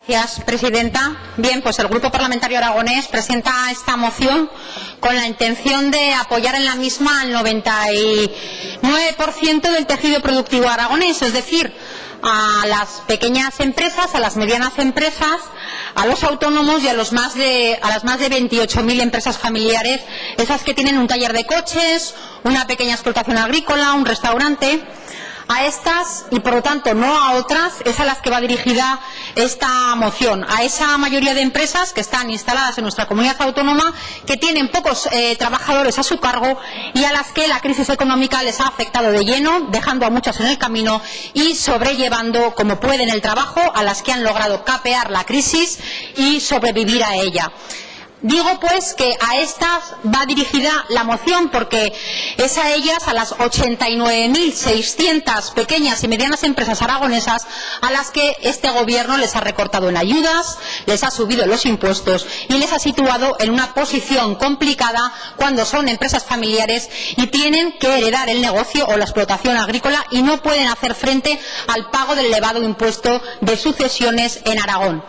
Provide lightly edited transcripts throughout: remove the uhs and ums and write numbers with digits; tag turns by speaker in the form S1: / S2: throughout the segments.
S1: Gracias, presidenta. Bien, pues el Grupo Parlamentario Aragonés presenta esta moción con la intención de apoyar en la misma al 99% del tejido productivo aragonés, es decir, a las pequeñas empresas, a las medianas empresas, a los autónomos y a las más de 28.000 empresas familiares, esas que tienen un taller de coches, una pequeña explotación agrícola, un restaurante. A estas, y por lo tanto no a otras, es a las que va dirigida esta moción, a esa mayoría de empresas que están instaladas en nuestra comunidad autónoma, que tienen pocos trabajadores a su cargo y a las que la crisis económica les ha afectado de lleno, dejando a muchas en el camino y sobrellevando como pueden el trabajo, a las que han logrado capear la crisis y sobrevivir a ella. Digo pues que a estas va dirigida la moción porque es a ellas, a las 89.600 pequeñas y medianas empresas aragonesas, a las que este gobierno les ha recortado en ayudas, les ha subido los impuestos y les ha situado en una posición complicada cuando son empresas familiares y tienen que heredar el negocio o la explotación agrícola y no pueden hacer frente al pago del elevado impuesto de sucesiones en Aragón.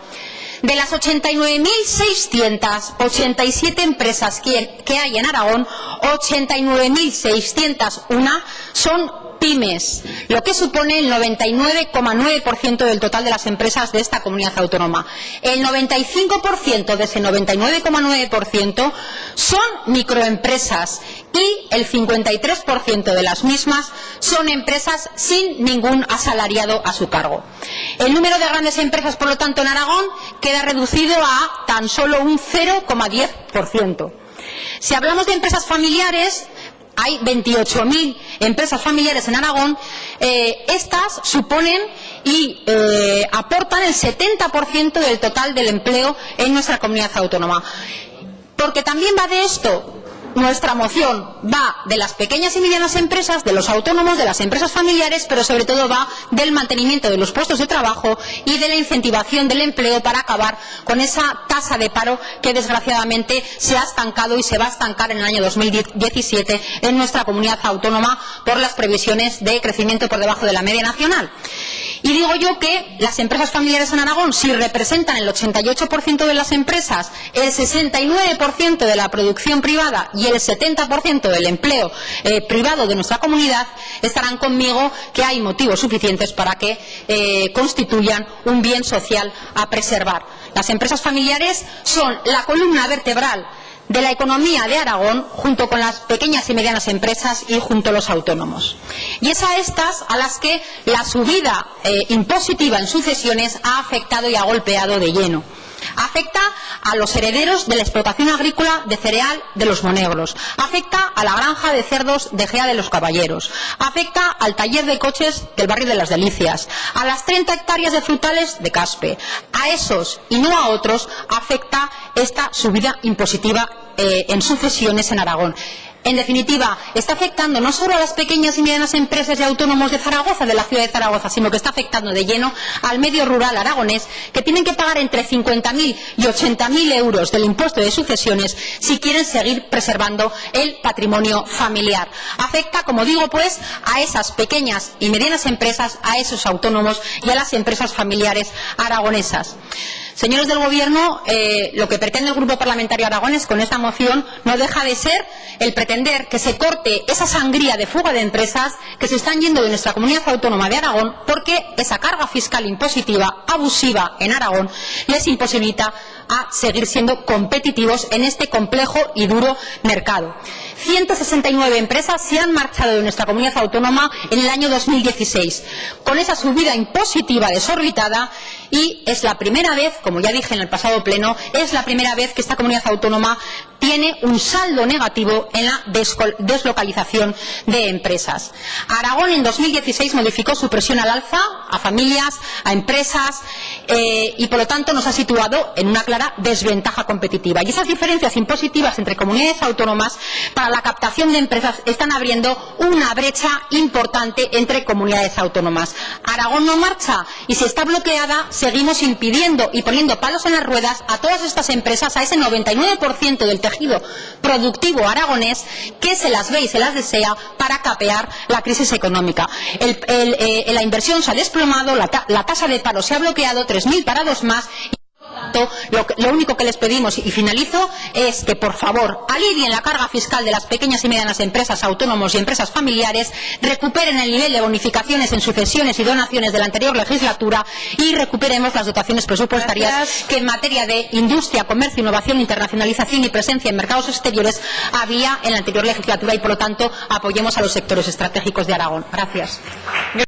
S1: De las 89.687 empresas que hay en Aragón, 89.601 son pymes, lo que supone el 99,9% del total de las empresas de esta comunidad autónoma. El 95% de ese 99,9% son microempresas y el 53% de las mismas son empresas sin ningún asalariado a su cargo. El número de grandes empresas, por lo tanto, en Aragón queda reducido a tan solo un 0,10%. Si hablamos de empresas familiares, hay 28.000 empresas familiares en Aragón. Estas suponen y aportan el 70% del total del empleo en nuestra comunidad autónoma. Porque también va de esto. Nuestra moción va de las pequeñas y medianas empresas, de los autónomos, de las empresas familiares, pero sobre todo va del mantenimiento de los puestos de trabajo y de la incentivación del empleo para acabar con esa tasa de paro que desgraciadamente se ha estancado y se va a estancar en el año 2017 en nuestra comunidad autónoma por las previsiones de crecimiento por debajo de la media nacional. Y digo yo que las empresas familiares en Aragón, si representan el 88% de las empresas, el 69% de la producción privada y el 70% del empleo privado de nuestra comunidad, estarán conmigo que hay motivos suficientes para que constituyan un bien social a preservar. Las empresas familiares son la columna vertebral de la economía de Aragón, junto con las pequeñas y medianas empresas y junto a los autónomos. Y es a estas a las que la subida impositiva en sucesiones ha afectado y ha golpeado de lleno. Afecta a los herederos de la explotación agrícola de cereal de los Monegros, afecta a la granja de cerdos de Gea de los Caballeros, afecta al taller de coches del barrio de Las Delicias, a las 30 hectáreas de frutales de Caspe. A esos y no a otros afecta esta subida impositiva en sucesiones en Aragón. En definitiva, está afectando no solo a las pequeñas y medianas empresas y autónomos de Zaragoza, de la ciudad de Zaragoza, sino que está afectando de lleno al medio rural aragonés, que tienen que pagar entre 50.000 y 80.000 euros del impuesto de sucesiones si quieren seguir preservando el patrimonio familiar. Afecta, como digo, pues, a esas pequeñas y medianas empresas, a esos autónomos y a las empresas familiares aragonesas. Señores del Gobierno, lo que pretende el Grupo Parlamentario Aragonés con esta moción no deja de ser el pretender que se corte esa sangría de fuga de empresas que se están yendo de nuestra comunidad autónoma de Aragón, porque esa carga fiscal impositiva abusiva en Aragón les imposibilita a seguir siendo competitivos en este complejo y duro mercado. 169 empresas se han marchado de nuestra comunidad autónoma en el año 2016, con esa subida impositiva desorbitada, y es la primera vez, como ya dije en el pasado pleno, es la primera vez que esta comunidad autónoma tiene un saldo negativo en la deslocalización de empresas. Aragón en 2016 modificó su presión al alza a familias, a empresas y por lo tanto nos ha situado en una clara desventaja competitiva. Y esas diferencias impositivas entre comunidades autónomas para la captación de empresas están abriendo una brecha importante entre comunidades autónomas. Aragón no marcha y si está bloqueada seguimos impidiendo y poniendo palos en las ruedas a todas estas empresas, a ese 99% del tejido productivo aragonés que se las ve y se las desea para capear la crisis económica. La inversión se ha desplomado, la tasa de paro se ha bloqueado, 3.000 parados más. Lo único que les pedimos, y finalizo, es que por favor alivien la carga fiscal de las pequeñas y medianas empresas, autónomos y empresas familiares, recuperen el nivel de bonificaciones en sucesiones y donaciones de la anterior legislatura y recuperemos las dotaciones presupuestarias que en materia de industria, comercio, innovación, internacionalización y presencia en mercados exteriores había en la anterior legislatura y por lo tanto apoyemos a los sectores estratégicos de Aragón. Gracias.